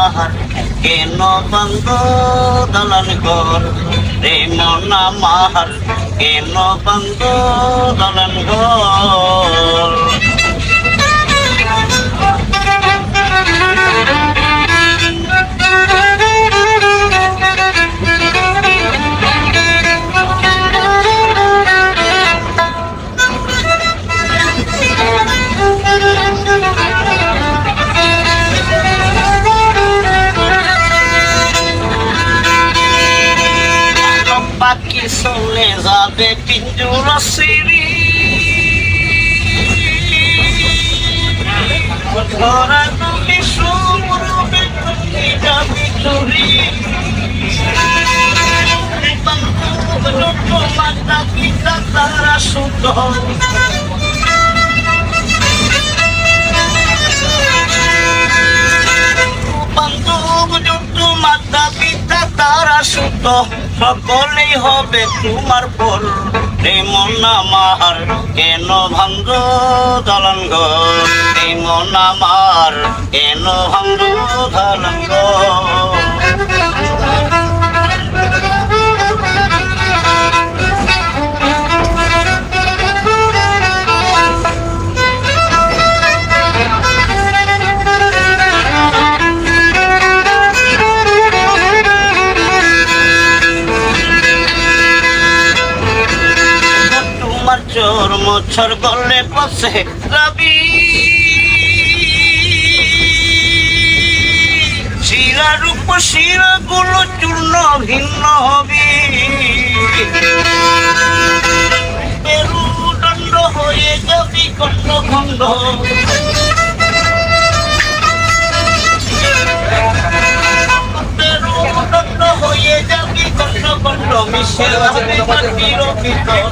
আমার কেন বন্ধ দলন ঘর রে মন আমার কেন বন্ধ দলন ঘর পাখি চলে যাবে পিঞ্জুর সিঁড়ি ধরা তুমি সুরবে যাবি চুরি মাতা পিতা তারা শুদ্ধ মাতা পিতা তারা শুদ্ধ সকলেই হবে তোমার পর রে মন আমার কেন ভাঙ্গ দলন ঘর রে মন আমার কেন ভাঙ্গ দলন ঘর চোর মোছর গলে পশে রবি শিরা রূপ শিরা গুলো চূর্ণ ভিন্ন হবে মেরুদণ্ড হয়ে যাবি কণ্ড খণ্ড মেরুদণ্ড হয়ে যাবি কণ্ড খণ্ড মিশে যাবে মাটির ভিতর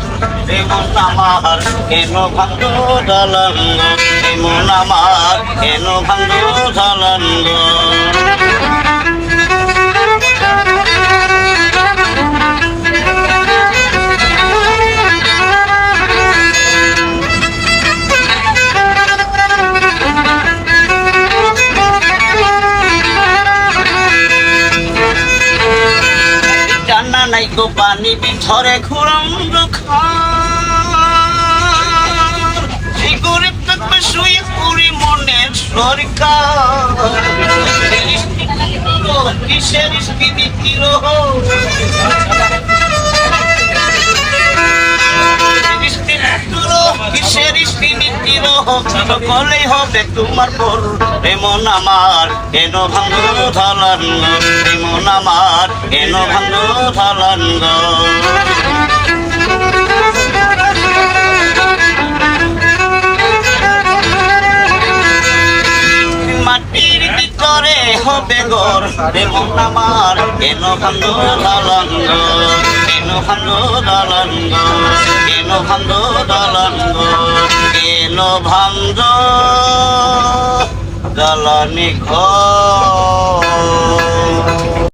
এমন আমার কেন ভাঙ্গ দলন এমন আমার কেন ভাঙ্গ দলন জানা নাই গো পানি ভিতরে ঘুরম গরিব থাকবে শুয়ে পুরি মনের সরকার কিসের স্থিতির কিসের স্থিতির সকলেই হবে তোমার পর এমন আমার কেন ভাঙ্গ ধলন এমন আমার কেন ভাঙ্গ ধলন মাটির ভিতরে হবে ঘর এমন আমার কেন ভাঙ্গ দলন কেন ভাঙ্গ দলন কেন ভাঙ্গ দলন কেন ভাঙ্গ দলনি ঘর।